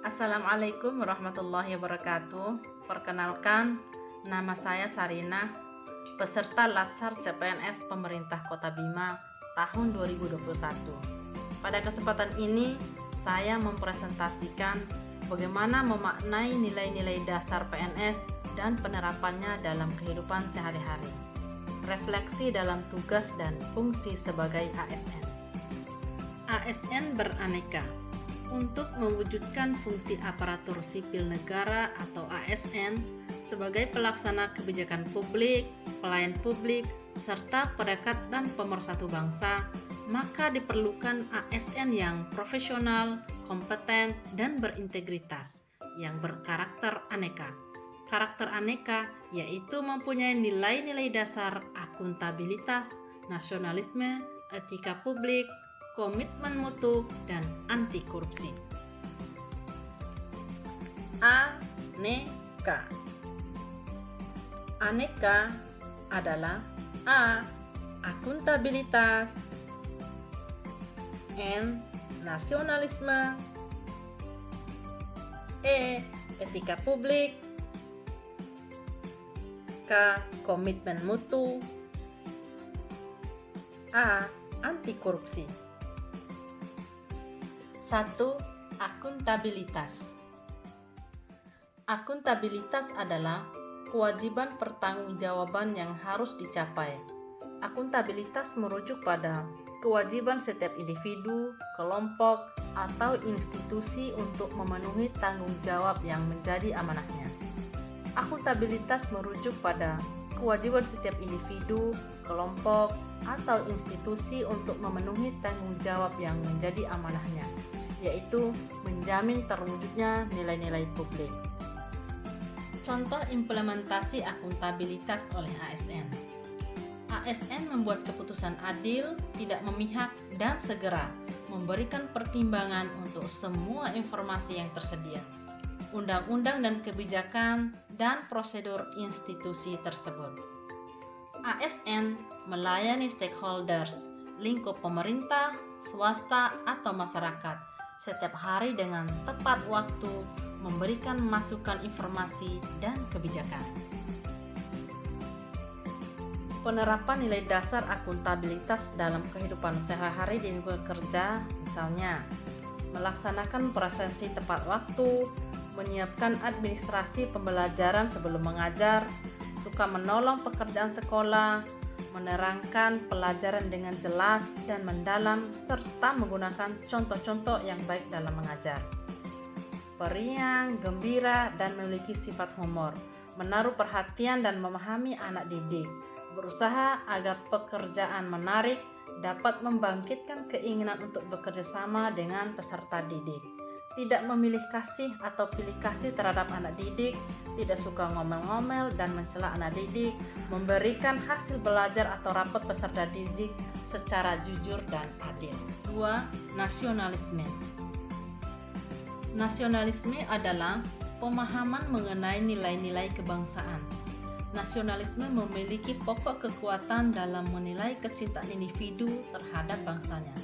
Assalamualaikum warahmatullahi wabarakatuh. Perkenalkan, nama saya Sarina, peserta Latsar CPNS Pemerintah Kota Bima tahun 2021. Pada kesempatan ini, saya mempresentasikan bagaimana memaknai nilai-nilai dasar PNS dan penerapannya dalam kehidupan sehari-hari. Refleksi dalam tugas dan fungsi sebagai ASN. ASN beraneka. Untuk mewujudkan fungsi aparatur sipil negara atau ASN sebagai pelaksana kebijakan publik, pelayan publik, serta perekat dan pemersatu bangsa, maka diperlukan ASN yang profesional, kompeten, dan berintegritas, yang berkarakter aneka. Karakter aneka yaitu mempunyai nilai-nilai dasar akuntabilitas, nasionalisme, etika publik, komitmen mutu, dan anti korupsi. Aneka. Aneka adalah A. Akuntabilitas, N. Nasionalisme, E. Etika publik, K. Komitmen mutu, A. Anti korupsi. 1. Akuntabilitas. Akuntabilitas adalah kewajiban pertanggungjawaban yang harus dicapai. Akuntabilitas merujuk pada kewajiban setiap individu, kelompok, atau institusi untuk memenuhi tanggung jawab yang menjadi amanahnya. Akuntabilitas merujuk pada kewajiban setiap individu, kelompok, atau institusi untuk memenuhi tanggung jawab yang menjadi amanahnya, yaitu menjamin terwujudnya nilai-nilai publik. Contoh implementasi akuntabilitas oleh ASN. ASN membuat keputusan adil, tidak memihak, dan segera memberikan pertimbangan untuk semua informasi yang tersedia, undang-undang dan kebijakan, dan prosedur institusi tersebut. ASN melayani stakeholders, lingkup pemerintah, swasta, atau masyarakat setiap hari dengan tepat waktu, memberikan masukan informasi dan kebijakan. Penerapan nilai dasar akuntabilitas dalam kehidupan sehari-hari di lingkungan kerja, misalnya melaksanakan presensi tepat waktu, menyiapkan administrasi pembelajaran sebelum mengajar, suka menolong pekerjaan sekolah, menerangkan pelajaran dengan jelas dan mendalam, serta menggunakan contoh-contoh yang baik dalam mengajar. Periang, gembira, dan memiliki sifat humor, menaruh perhatian dan memahami anak didik, berusaha agar pekerjaan menarik, dapat membangkitkan keinginan untuk bekerja sama dengan peserta didik, tidak memilih kasih atau pilih kasih terhadap anak didik, tidak suka ngomel-ngomel dan mencela anak didik, memberikan hasil belajar atau rapot peserta didik secara jujur dan adil. 2. Nasionalisme. Nasionalisme adalah pemahaman mengenai nilai-nilai kebangsaan. Nasionalisme memiliki pokok kekuatan dalam menilai kecintaan individu terhadap bangsanya.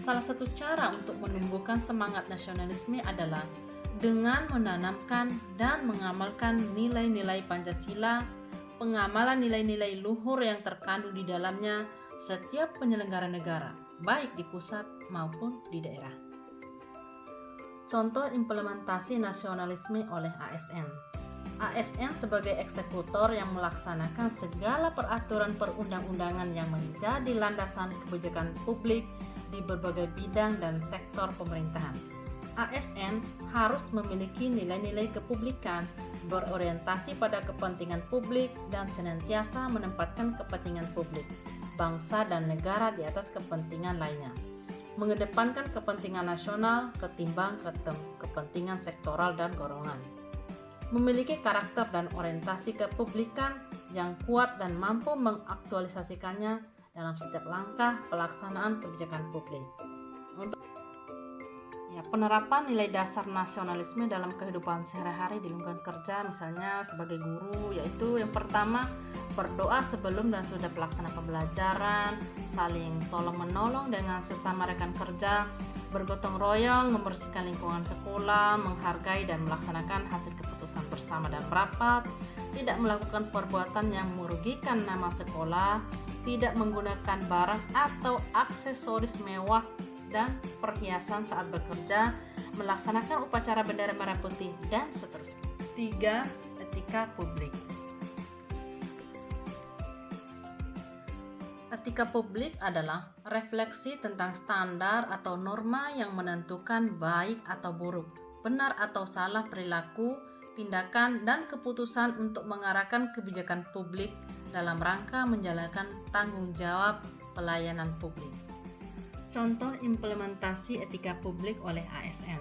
Salah satu cara untuk menumbuhkan semangat nasionalisme adalah dengan menanamkan dan mengamalkan nilai-nilai Pancasila, pengamalan nilai-nilai luhur yang terkandung di dalamnya setiap penyelenggara negara, baik di pusat maupun di daerah. Contoh implementasi nasionalisme oleh ASN. ASN sebagai eksekutor yang melaksanakan segala peraturan perundang-undangan yang menjadi landasan kebijakan publik di berbagai bidang dan sektor pemerintahan. ASN harus memiliki nilai-nilai kepublikan, berorientasi pada kepentingan publik, dan senantiasa menempatkan kepentingan publik, bangsa dan negara di atas kepentingan lainnya, mengedepankan kepentingan nasional ketimbang kepentingan sektoral dan golongan, memiliki karakter dan orientasi kepublikan yang kuat dan mampu mengaktualisasikannya dalam setiap langkah pelaksanaan kebijakan publik. Penerapan nilai dasar nasionalisme dalam kehidupan sehari-hari di lingkungan kerja, misalnya sebagai guru, yaitu yang pertama, berdoa sebelum dan sudah pelaksana pembelajaran, saling tolong-menolong dengan sesama rekan kerja, bergotong royong, membersihkan lingkungan sekolah, menghargai dan melaksanakan hasil keputusan bersama dan rapat, tidak melakukan perbuatan yang merugikan nama sekolah, tidak menggunakan barang atau aksesoris mewah dan perhiasan saat bekerja, melaksanakan upacara bendera merah putih, dan seterusnya. 3. Etika publik. Etika publik adalah refleksi tentang standar atau norma yang menentukan baik atau buruk, benar atau salah perilaku, tindakan, dan keputusan untuk mengarahkan kebijakan publik dalam rangka menjalankan tanggung jawab pelayanan publik. Contoh implementasi etika publik oleh ASN.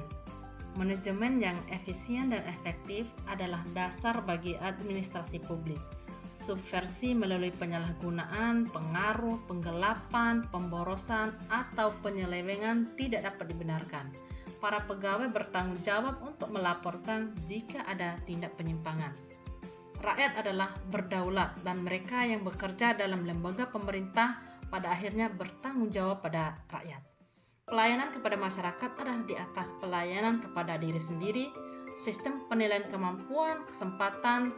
Manajemen yang efisien dan efektif adalah dasar bagi administrasi publik. Subversi melalui penyalahgunaan, pengaruh, penggelapan, pemborosan, atau penyelewengan tidak dapat dibenarkan. Para pegawai bertanggung jawab untuk melaporkan jika ada tindak penyimpangan. Rakyat adalah berdaulat dan mereka yang bekerja dalam lembaga pemerintah pada akhirnya bertanggung jawab pada rakyat. Pelayanan kepada masyarakat adalah di atas pelayanan kepada diri sendiri. Sistem penilaian kemampuan, kesempatan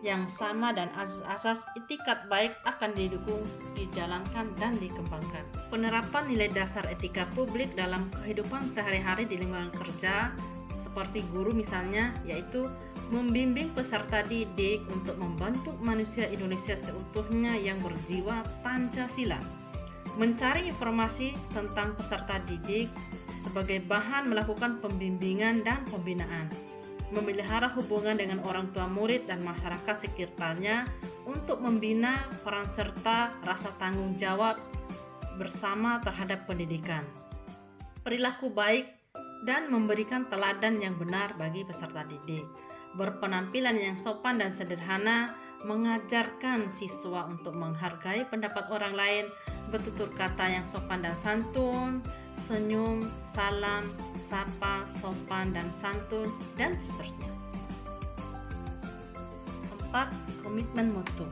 yang sama dan asas etikat baik akan didukung, dijalankan, dan dikembangkan. Penerapan nilai dasar etika publik dalam kehidupan sehari-hari di lingkungan kerja, seperti guru misalnya, yaitu membimbing peserta didik untuk membentuk manusia Indonesia seutuhnya yang berjiwa Pancasila. Mencari informasi tentang peserta didik sebagai bahan melakukan pembimbingan dan pembinaan. Memelihara hubungan dengan orang tua murid dan masyarakat sekitarnya untuk membina peran serta rasa tanggung jawab bersama terhadap pendidikan. Perilaku baik dan memberikan teladan yang benar bagi peserta didik. Berpenampilan yang sopan dan sederhana, mengajarkan siswa untuk menghargai pendapat orang lain, bertutur kata yang sopan dan santun, senyum, salam, sapa, sopan dan santun, dan seterusnya. 4. Komitmen mutu.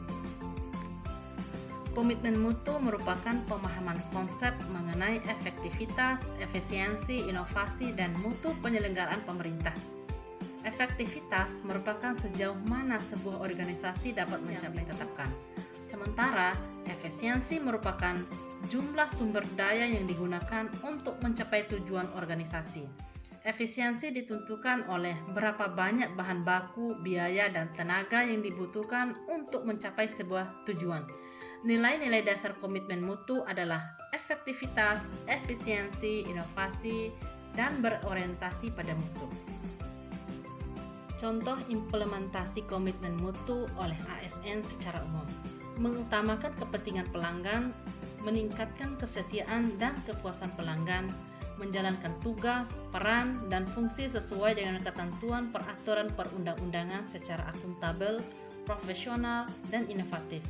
Komitmen mutu merupakan pemahaman konsep mengenai efektivitas, efisiensi, inovasi, dan mutu penyelenggaraan pemerintah. Efektivitas merupakan sejauh mana sebuah organisasi dapat mencapai ditetapkan. Sementara efisiensi merupakan jumlah sumber daya yang digunakan untuk mencapai tujuan organisasi. Efisiensi ditentukan oleh berapa banyak bahan baku, biaya, dan tenaga yang dibutuhkan untuk mencapai sebuah tujuan. Nilai-nilai dasar komitmen mutu adalah efektivitas, efisiensi, inovasi, dan berorientasi pada mutu. Contoh implementasi komitmen mutu oleh ASN secara umum. Mengutamakan kepentingan pelanggan, meningkatkan kesetiaan dan kepuasan pelanggan, menjalankan tugas, peran, dan fungsi sesuai dengan ketentuan peraturan perundang-undangan secara akuntabel, profesional, dan inovatif.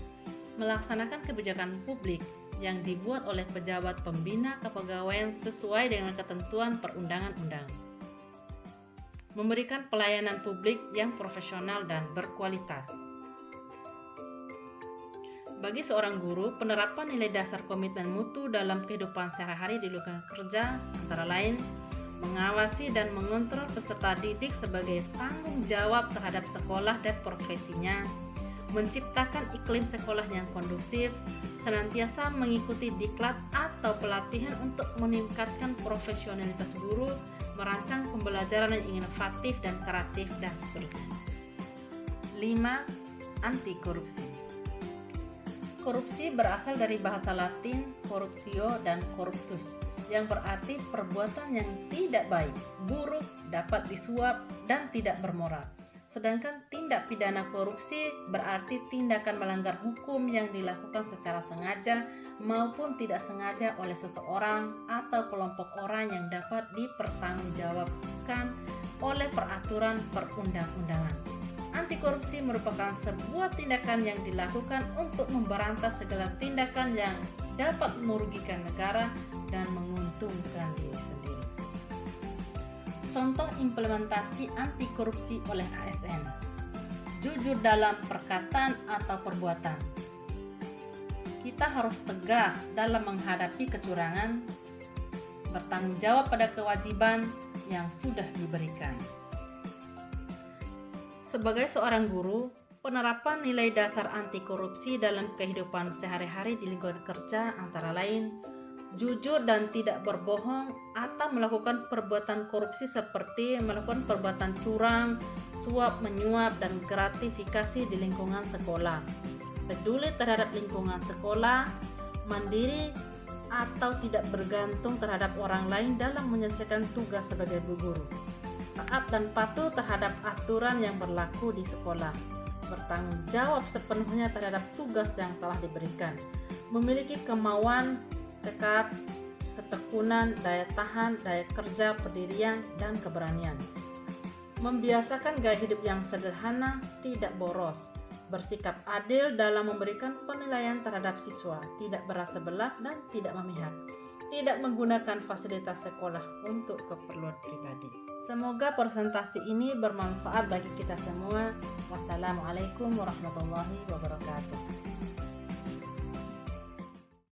Melaksanakan kebijakan publik yang dibuat oleh pejabat pembina kepegawaian sesuai dengan ketentuan perundang-undangan. Memberikan pelayanan publik yang profesional dan berkualitas. Bagi seorang guru, penerapan nilai dasar komitmen mutu dalam kehidupan sehari-hari di lingkungan kerja antara lain mengawasi dan mengontrol peserta didik sebagai tanggung jawab terhadap sekolah dan profesinya, menciptakan iklim sekolah yang kondusif, senantiasa mengikuti diklat atau pelatihan untuk meningkatkan profesionalitas guru, merancang pembelajaran yang inovatif dan kreatif, dan seterusnya. 5. Anti korupsi. Korupsi berasal dari bahasa Latin corruptio dan corruptus, yang berarti perbuatan yang tidak baik, buruk, dapat disuap, dan tidak bermoral. Sedangkan tindak pidana korupsi berarti tindakan melanggar hukum yang dilakukan secara sengaja maupun tidak sengaja oleh seseorang atau kelompok orang yang dapat dipertanggungjawabkan oleh peraturan perundang-undangan. Anti korupsi merupakan sebuah tindakan yang dilakukan untuk memberantas segala tindakan yang dapat merugikan negara dan menguntungkan diri sendiri. contoh implementasi anti korupsi oleh ASN. Jujur dalam perkataan atau perbuatan. Kita harus tegas dalam menghadapi kecurangan, bertanggung jawab pada kewajiban yang sudah diberikan. Sebagai seorang guru, penerapan nilai dasar anti korupsi dalam kehidupan sehari-hari di lingkungan kerja antara lain jujur dan tidak berbohong atau melakukan perbuatan korupsi seperti melakukan perbuatan curang, suap menyuap, dan gratifikasi di lingkungan sekolah. Peduli terhadap lingkungan sekolah, mandiri atau tidak bergantung terhadap orang lain dalam menyelesaikan tugas sebagai guru. Taat dan patuh terhadap aturan yang berlaku di sekolah. Bertanggung jawab sepenuhnya terhadap tugas yang telah diberikan. Memiliki kemauan, tekad, ketekunan, daya tahan, daya kerja, pendirian, dan keberanian. Membiasakan gaya hidup yang sederhana, tidak boros. Bersikap adil dalam memberikan penilaian terhadap siswa, tidak berasa belah dan tidak memihak. Tidak menggunakan fasilitas sekolah untuk keperluan pribadi. Semoga presentasi ini bermanfaat bagi kita semua. Wassalamualaikum warahmatullahi wabarakatuh.